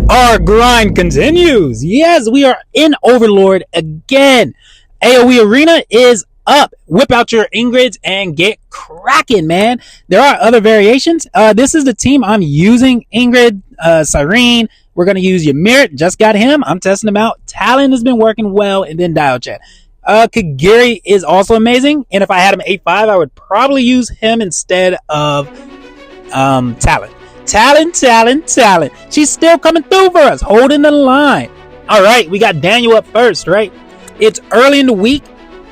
Our grind continues. Yes, we are in Overlord again. AoE Arena is up. Whip out your Ingrids and get cracking, man. There are other variations. This is the team I'm using. Ingrid, Cyrene. We're going to use Ymir. Just got him. I'm testing him out. Talon has been working well. And then Dialchat. Kagiri is also amazing. And if I had him 8-5, I would probably use him instead of Talon. Talon. She's still coming through for us, holding the line. All right, we got Daniel up first, right? It's early in the week,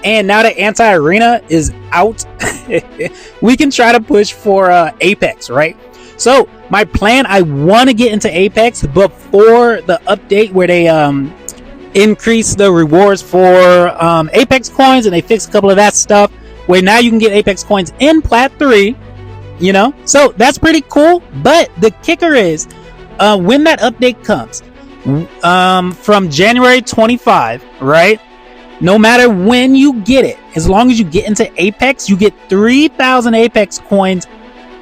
and now that Anti-Arena is out, we can try to push for Apex, right? So my plan, I want to get into Apex before the update where they increase the rewards for Apex coins, and they fix a couple of that stuff, where now you can get Apex coins in Plat 3. You know, so that's pretty cool. But the kicker is when that update comes from January 25, right? No matter when you get it, as long as you get into Apex, you get 3,000 Apex coins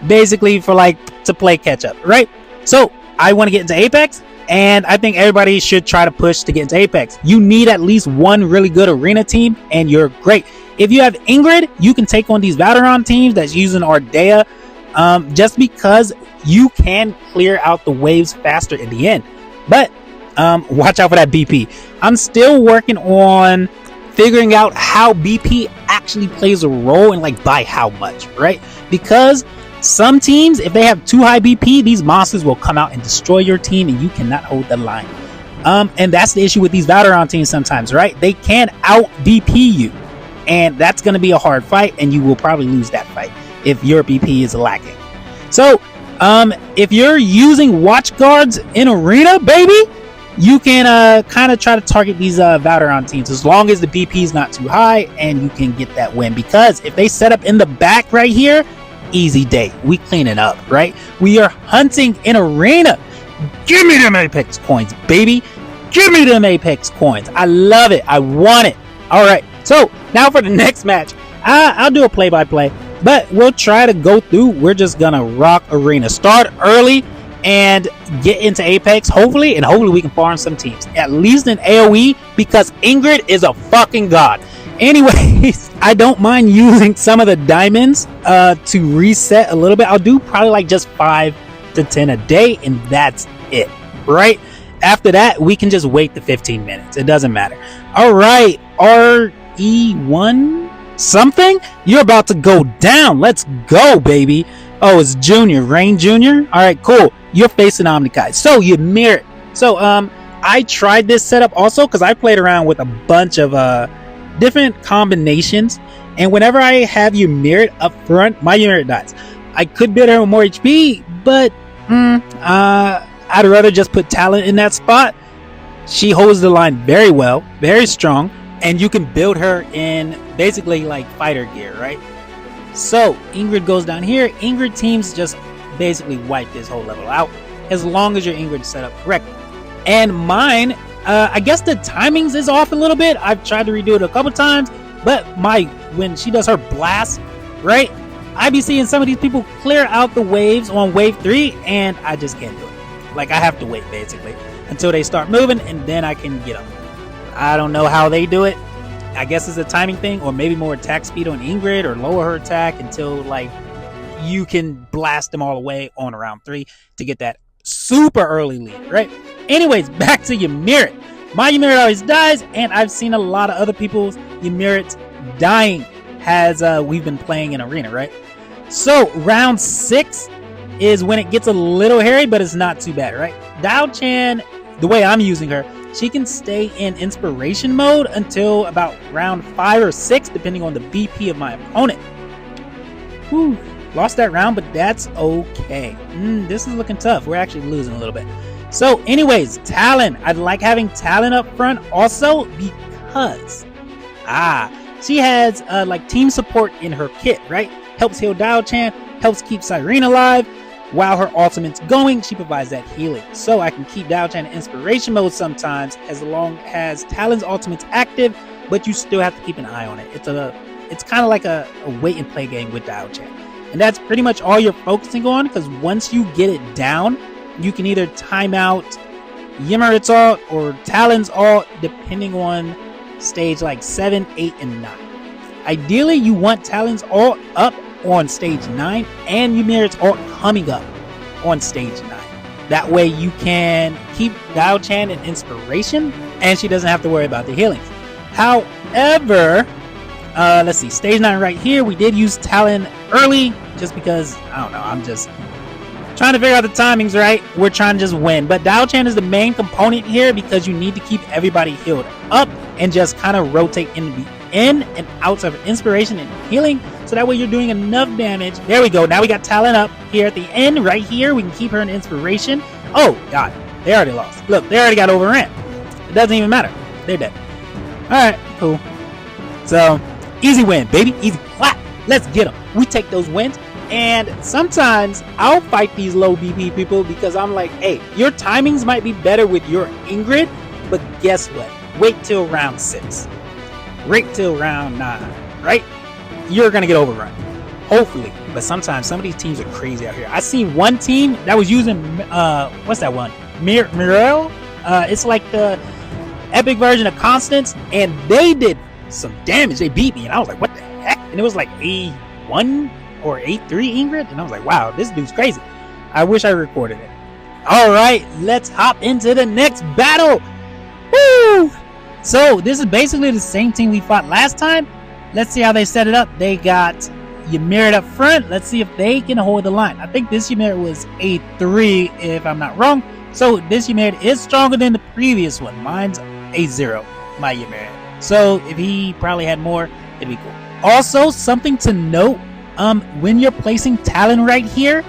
basically for to play catch up, right? So I want to get into Apex, and I think everybody should try to push to get into Apex. You need at least one really good arena team, and you're great. If you have Ingrid, you can take on these Valorant teams that's using Ardea. Just because you can clear out the waves faster in the end. But watch out for that BP. I'm still working on figuring out how BP actually plays a role and by how much, right? Because some teams, if they have too high BP, these monsters will come out and destroy your team and you cannot hold the line. And that's the issue with these Valorant teams sometimes, right? They can out BP you, and that's going to be a hard fight, and you will probably lose that fight if your BP is lacking. So if you're using watch guards in arena, baby, you can kind of try to target these Valorant teams as long as the BP is not too high, and you can get that win. Because if they set up in the back right here, easy day. We clean it up, right? We are hunting in arena. Give me them Apex coins, baby. Give me them Apex coins. I love it. I want it. All right. So now for the next match, I'll do a play-by-play. But we'll try to go through. We're just gonna rock arena. Start early and get into Apex, hopefully, and hopefully we can farm some teams. At least in AoE, because Ingrid is a fucking god. Anyways, I don't mind using some of the diamonds to reset a little bit. I'll do probably just 5 to 10 a day, and that's it, right? After that, we can just wait the 15 minutes. It doesn't matter. All right, RE1 something, you're about to go down. Let's go, baby. Oh, it's Junior, Rain Junior. All right, cool. You're facing Omni guys, so you mirror it. So I tried this setup also because I played around with a bunch of different combinations, and whenever I have you mirrored up front, my Ymir dies. I could build her with more HP, but I'd rather just put Talon in that spot. She holds the line very well, very strong, and you can build her in basically fighter gear, right? So Ingrid goes down here. Ingrid teams just basically wipe this whole level out as long as your Ingrid is set up correctly. And mine, I guess the timings is off a little bit. I've tried to redo it a couple times, but when she does her blast, right, I be seeing some of these people clear out the waves on wave 3, and I just can't do it. I have to wait basically until they start moving, and then I can get them. I don't know how they do it. I guess it's a timing thing, or maybe more attack speed on Ingrid, or lower her attack until you can blast them all the way on round 3 to get that super early lead, right? Anyways, back to Ymir. My Ymir always dies, and I've seen a lot of other people's Ymir dying as we've been playing in arena, right? So round 6 is when it gets a little hairy, but it's not too bad, right? Dao-chan, the way I'm using her, she can stay in inspiration mode until about round 5 or 6, depending on the BP of my opponent. Whew, lost that round, but that's okay. This is looking tough. We're actually losing a little bit. So anyways, Talon. I like having Talon up front also because she has team support in her kit, right? Helps heal Dao-chan, helps keep Cyrene alive. While her ultimate's going, she provides that healing. So I can keep Dao-chan in inspiration mode sometimes as long as Talon's ultimate's active, but you still have to keep an eye on it. It's kind of like a wait and play game with Dao-chan. And that's pretty much all you're focusing on, because once you get it down, you can either time out Ymrit's ult or Talon's ult, depending on stage like 7, 8, and 9. Ideally, you want Talon's ult up on stage 9 and Ymrit's ult coming up on stage 9. That way you can keep Diao-chan in inspiration and she doesn't have to worry about the healings. However, let's see, stage 9 right here, we did use Talon early just because, I don't know, I'm just trying to figure out the timings right. We're trying to just win. But Diao-chan is the main component here because you need to keep everybody healed up and just kind of rotate in and out of inspiration and healing. So that way you're doing enough damage. There we go. Now we got Talon up here at the end right here. We can keep her in inspiration. Oh, God. They already lost. Look, they already got overran. It doesn't even matter. They're dead. Alright, cool. So, easy win, baby. Easy clap. Let's get them. We take those wins. And sometimes I'll fight these low BP people because I'm like, hey, your timings might be better with your Ingrid, but guess what? Wait till round 6. Wait till round 9, right? You're going to get overrun. Hopefully. But sometimes some of these teams are crazy out here. I seen one team that was using, what's that one? Mirel? It's like the epic version of Constance, and they did some damage. They beat me, and I was like, what the heck? And it was like A1 or A3 Ingrid, and I was like, wow, this dude's crazy. I wish I recorded it. Alright, let's hop into the next battle. Woo! So, this is basically the same team we fought last time. Let's see how they set it up. They got Ymrit up front. Let's see if they can hold the line. I think this Ymrit was A3, if I'm not wrong. So, this Ymrit is stronger than the previous one. Mine's A0, my Ymrit. So, if he probably had more, it'd be cool. Also, something to note, when you're placing Talon right here,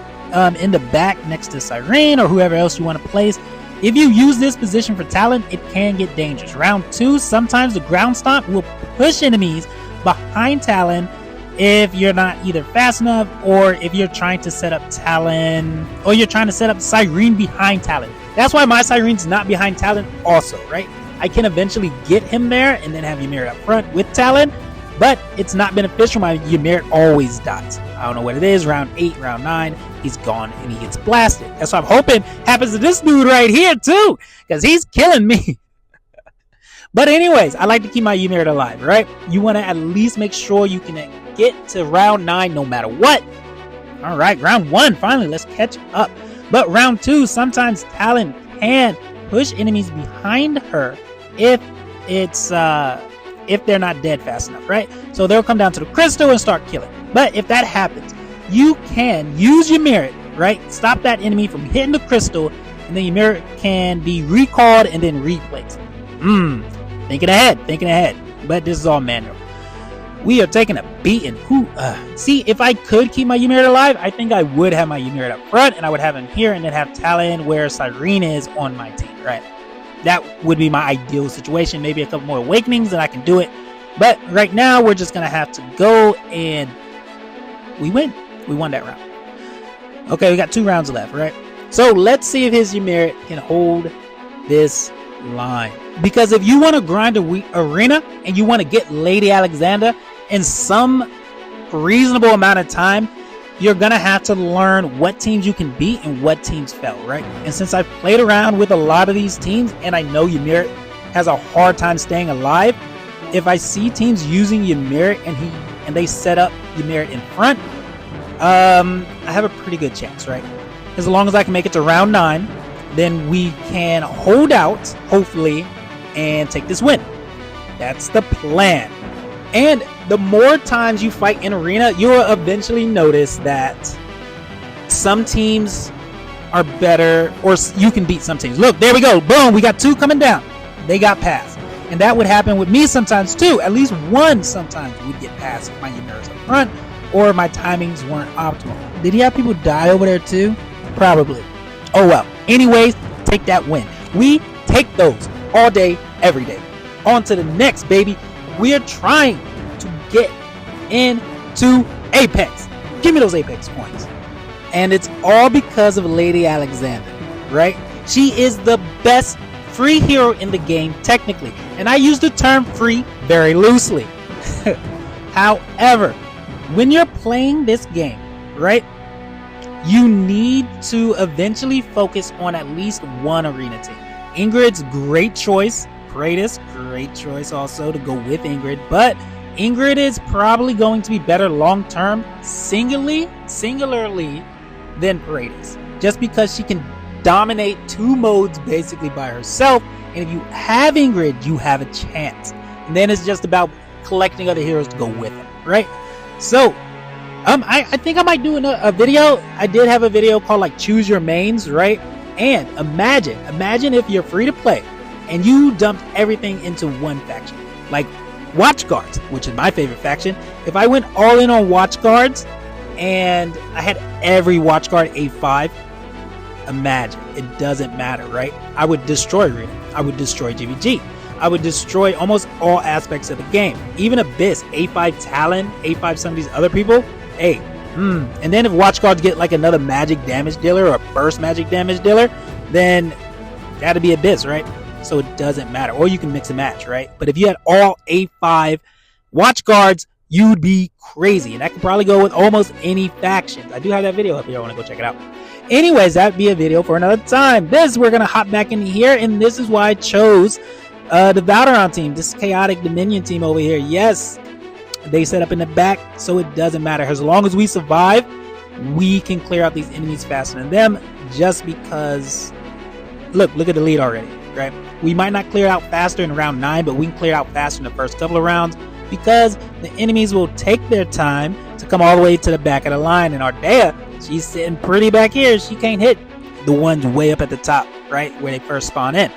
in the back next to Cyrene or whoever else you want to place, if you use this position for Talon, it can get dangerous. Round 2, sometimes the ground stomp will push enemies behind Talon if you're not either fast enough or if you're trying to set up Talon or you're trying to set up Cyrene behind Talon. That's why my Cyrene's not behind Talon also, right? I can eventually get him there and then have Ymrit up front with Talon, but it's not beneficial. My Ymrit always dies. I don't know what it is. Round 8, round 9, he's gone and he gets blasted. That's what I'm hoping happens to this dude right here too, because he's killing me. But anyways, I like to keep my Ymrit alive, right? You want to at least make sure you can get to round 9 no matter what. All right, round 1, finally, let's catch up. But round 2, sometimes Talon can push enemies behind her if it's if they're not dead fast enough, right? So they'll come down to the crystal and start killing. But if that happens, you can use Ymrit, right? Stop that enemy from hitting the crystal, and then Ymrit can be recalled and then replaced. Thinking ahead. But this is all manual. We are taking a beating. See, if I could keep my Ymrit alive, I think I would have my Ymrit up front, and I would have him here, and then have Talon where Cyrene is on my team, right? That would be my ideal situation. Maybe a couple more awakenings and I can do it. But right now, we're just going to have to go and we win. We won that round. Okay, we got 2 rounds left, right? So let's see if his Ymrit can hold this line. Because if you want to grind a arena and you want to get Lady Alexander in some reasonable amount of time, you're going to have to learn what teams you can beat and what teams fail, right? And since I've played around with a lot of these teams and I know Ymrit has a hard time staying alive, if I see teams using Ymrit and they set up Ymrit in front, I have a pretty good chance, right? As long as I can make it to round 9, then we can hold out, hopefully, and take this win. That's the plan. And the more times you fight in arena, you will eventually notice that some teams are better, or you can beat some teams. Look, there we go. Boom, we got 2 coming down. They got passed. And that would happen with me sometimes too. At least one sometimes would get passed if my Ymrit's up front or my timings weren't optimal. Did he have people die over there too? Probably. Oh well. Anyways, take that win. We take those all day, every day. On to the next, baby. We are trying to get into Apex. Give me those Apex points. And it's all because of Lady Alexander, right? She is the best free hero in the game, technically. And I use the term free very loosely. However, when you're playing this game, right, you need to eventually focus on at least one arena team. Ingrid's great choice. Kratos, great choice also to go with Ingrid. But Ingrid is probably going to be better long-term singularly than Kratos. Just because she can dominate 2 modes basically by herself. And if you have Ingrid, you have a chance. And then it's just about collecting other heroes to go with them, right? So, I think I might do a video. I did have a video called like Choose Your Mains, right? And imagine if you're free to play and you dumped everything into one faction. Like Watchguards, which is my favorite faction. If I went all in on Watchguards and I had every Watchguard A5, imagine, it doesn't matter, right? I would destroy Arena. I would destroy GVG. I would destroy almost all aspects of the game. Even Abyss, A5 Talon, A5 some of these other people. Hey, and then if Watchguards get like another magic damage dealer or a burst magic damage dealer, then that'd be Abyss, right? So it doesn't matter. Or you can mix and match, right? But if you had all A5 Watchguards, you'd be crazy. And that could probably go with almost any factions. I do have that video up here. I want to go check it out. Anyways, that'd be a video for another time. We're going to hop back in here. And this is why I chose the Valderon team. This chaotic Dominion team over here. Yes, they set up in the back. So it doesn't matter. As long as we survive, we can clear out these enemies faster than them. Just because, look at the lead already, right? We might not clear it out faster in round 9, but we can clear it out faster in the first couple of rounds because the enemies will take their time to come all the way to the back of the line. And Ardea, she's sitting pretty back here. She can't hit the ones way up at the top, right, where they first spawn in.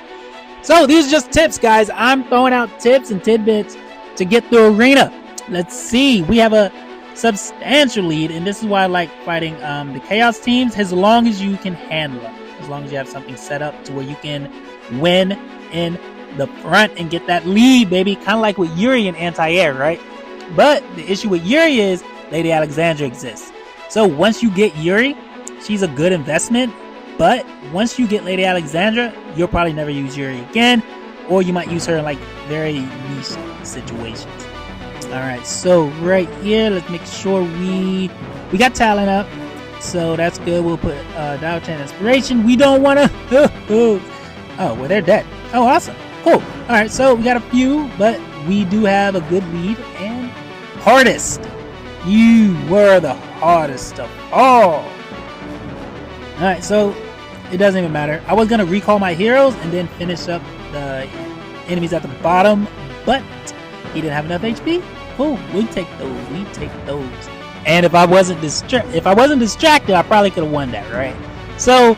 So these are just tips, guys. I'm throwing out tips and tidbits to get through Arena. Let's see. We have a substantial lead, and this is why I like fighting the Chaos teams, as long as you can handle them. As long as you have something set up to where you can win in the front and get that lead, baby. Kind of like with Yuri and Anti-Air, right? But the issue with Yuri is Lady Alexandra exists. So once you get Yuri, she's a good investment. But once you get Lady Alexandra, you'll probably never use Yuri again. Or you might use her in like very niche situations. Alright, so right here, let's make sure we got talent up. So that's good. We'll put Dial Chain Inspiration. We don't want to... oh, well, they're dead. Oh, awesome. Cool. Alright, so we got a few, but we do have a good lead. And hardest. You were the hardest of all. Alright, so it doesn't even matter. I was going to recall my heroes and then finish up the enemies at the bottom, but he didn't have enough HP. Cool. We take those. And if I wasn't distracted, I probably could have won that, right? So,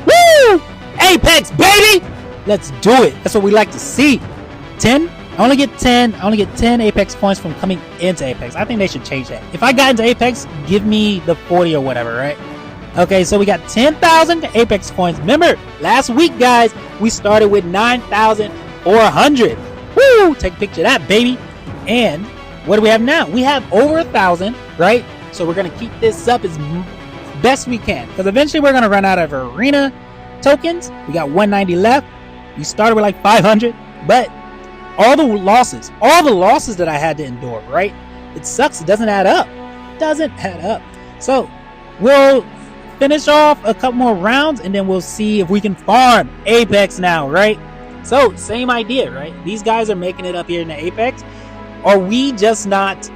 woo! Apex, baby! Let's do it. That's what we like to see. 10? I only get 10 Apex points from coming into Apex. I think they should change that. If I got into Apex, give me the 40 or whatever, right? Okay, so we got 10,000 Apex points. Remember, last week, guys, we started with 9,400. Woo! Take a picture of that, baby. And what do we have now? We have over 1,000, right? So we're going to keep this up as best we can. Because eventually we're going to run out of arena tokens. We got 190 left. We started with like 500. But all the losses that I had to endure, right? It sucks. It doesn't add up. So we'll finish off a couple more rounds. And then we'll see if we can farm Apex now, right? So same idea, right? These guys are making it up here in the Apex. Are we just not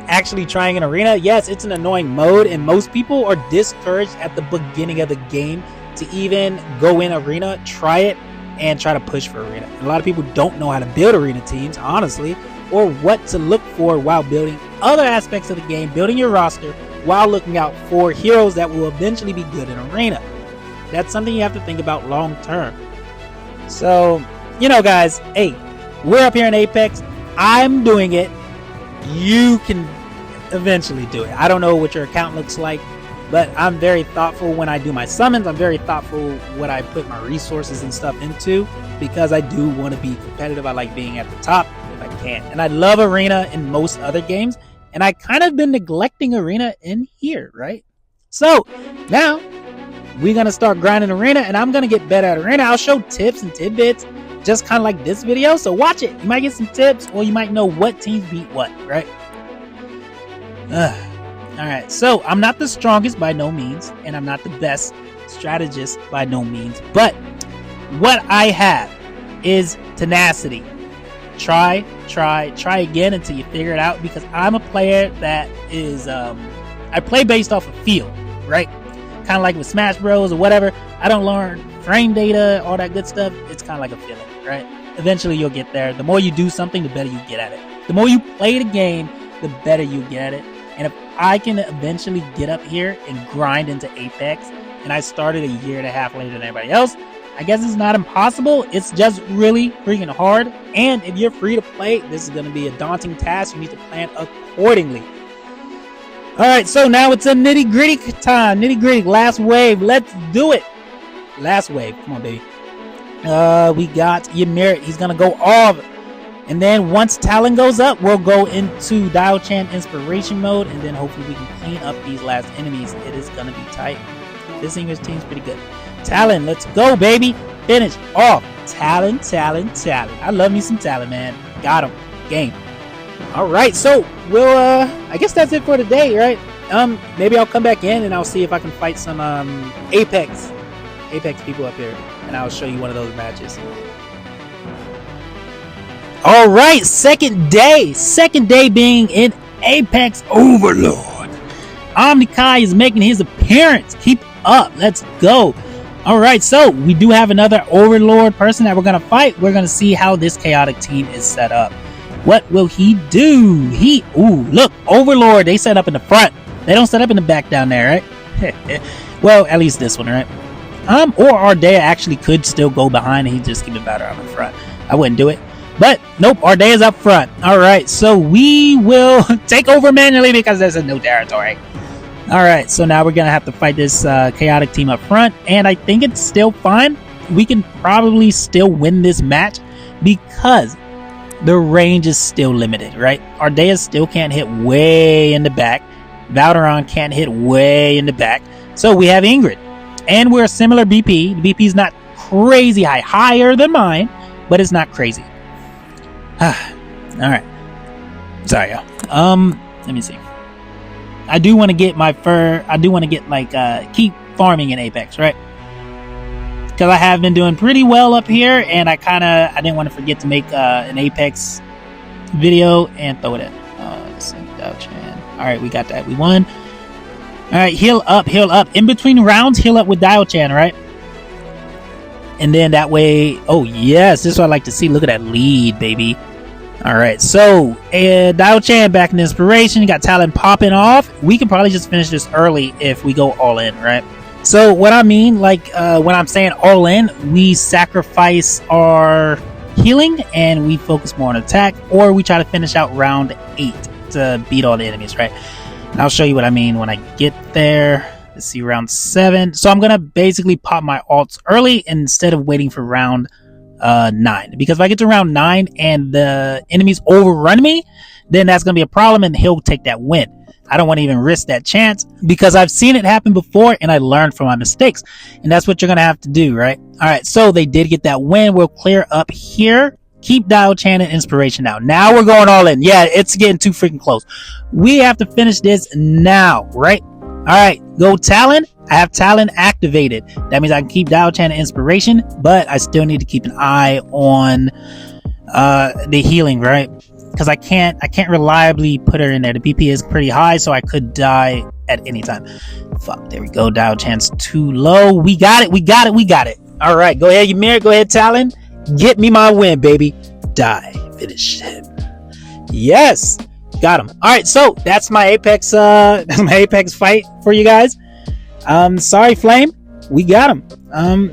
actually trying an arena? Yes, it's an annoying mode, and most people are discouraged at the beginning of the game to even go in arena, try it, and try to push for arena. A lot of people don't know how to build arena teams, honestly, or what to look for while building other aspects of the game, building your roster, while looking out for heroes that will eventually be good in arena. That's something you have to think about long term. So, you know, guys, hey, we're up here in Apex. I'm doing it. You can eventually do it. I don't know what your account looks like, but I'm very thoughtful when I do my summons. I'm very thoughtful what I put my resources and stuff into, because I do want to be competitive. I like being at the top if I can. And I love arena in most other games, and I kind of been neglecting arena in here, right? So now we're going to start grinding arena, and I'm going to get better at arena. I'll show tips and tidbits, just kind of like this video. So watch it. You might get some tips, or you might know what teams beat what, right? Alright, so I'm not the strongest by no means, and I'm not the best strategist by no means, but what I have is tenacity. Try again until you figure it out, because I'm a player that is I play based off of feel, right? Kind of like with Smash Bros or whatever. I don't learn frame data, all that good stuff. It's kind of like a feeling, right? Eventually you'll get there. The more you do something, the better you get at it. The more you play the game, the better you get at it. And if I can eventually get up here and grind into Apex, and I started a year and a half later than everybody else, I guess it's not impossible. It's just really freaking hard. And if you're free to play, this is going to be a daunting task. You need to plan accordingly. All right, so now it's a nitty gritty time. Nitty gritty, last wave. Let's do it. Last wave. Come on, baby. We got Ymir. He's going to go off. And then once Talon goes up, we'll go into Dial-Chan inspiration mode. And then hopefully we can clean up these last enemies. It is going to be tight. This English team's pretty good. Talon, let's go, baby. Finish off. Talon. I love me some Talon, man. Got him. Game. All right, so we'll I guess that's it for today, right? Maybe I'll come back in and I'll see if I can fight some Apex people up here, and I'll show you one of those matches. All right, second day being in Apex Overlord. Omni is making his appearance. Keep up. Let's go. All right, so we do have another Overlord person that we're going to fight. We're going to see how this chaotic team is set up. What will he do? Look, Overlord, they set up in the front. They don't set up in the back down there, right? Well, at least this one, right? Or Ardea actually could still go behind and he just keep it better on the front. I wouldn't do it. But nope, Ardea's up front. All right, so we will take over manually because there's no territory. All right, so now we're going to have to fight this chaotic team up front, and I think it's still fine. We can probably still win this match because the range is still limited, right? Ardea still can't hit way in the back. Valderon can't hit way in the back. So we have Ingrid, and we're a similar BP. The BP is not crazy high, higher than mine, but it's not crazy. All right. Sorry, y'all. Let me see. I do want to get my fur. I do want to get keep farming in Apex, right? Because I have been doing pretty well up here, and I didn't want to forget to make an Apex video and throw it in. All right, we got that. We won. All right, heal up. In between rounds, heal up with Dial-Chan, right? And then that way, oh yes, this is what I like to see. Look at that lead, baby. All right, so Dial-Chan back in inspiration. You got Talon popping off. We can probably just finish this early if we go all in, right? So what I mean, when I'm saying all in, we sacrifice our healing and we focus more on attack, or we try to finish out round 8 to beat all the enemies, right? And I'll show you what I mean when I get there. Let's see, round 7. So I'm gonna basically pop my ults early instead of waiting for round 9, because if I get to round 9 and the enemies overrun me, then that's gonna be a problem and he'll take that win. I don't want to even risk that chance because I've seen it happen before and I learned from my mistakes, and that's what you're gonna have to do, right? All right, so they did get that win. We'll clear up here. Keep Dial-Chan and inspiration now. Now we're going all in. Yeah, it's getting too freaking close. We have to finish this now, right? All right, go Talon. I have Talon activated. That means I can keep Dial-Chan and inspiration, but I still need to keep an eye on the healing, right? Because I can't reliably put her in there. The BP is pretty high, so I could die at any time. Fuck, there we go. Dial-Chan's too low. We got it. All right, go ahead, Ymir. Go ahead, Talon. Get me my win, baby. Die. Finish him. Yes. Got him. All right, so that's my Apex fight for you guys. Sorry, Flame. We got him.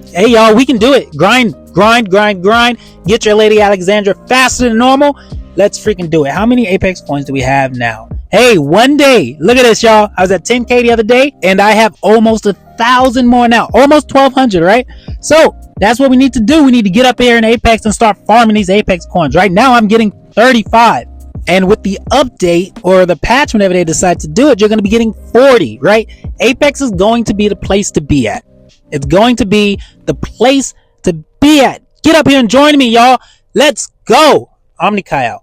Hey, y'all, we can do it. Grind. Get your Lady Alexandra faster than normal. Let's freaking do it. How many Apex coins do we have now? Hey, one day. Look at this, y'all. I was at 10K the other day, and I have almost 1,000 more now. Almost 1,200, right? So that's what we need to do. We need to get up here in Apex and start farming these Apex coins. Right now, I'm getting 35. And with the update or the patch, whenever they decide to do it, you're going to be getting 40, right? Apex is going to be the place to be at. It's going to be the place to be at. Get up here and join me, y'all. Let's go. Omni out.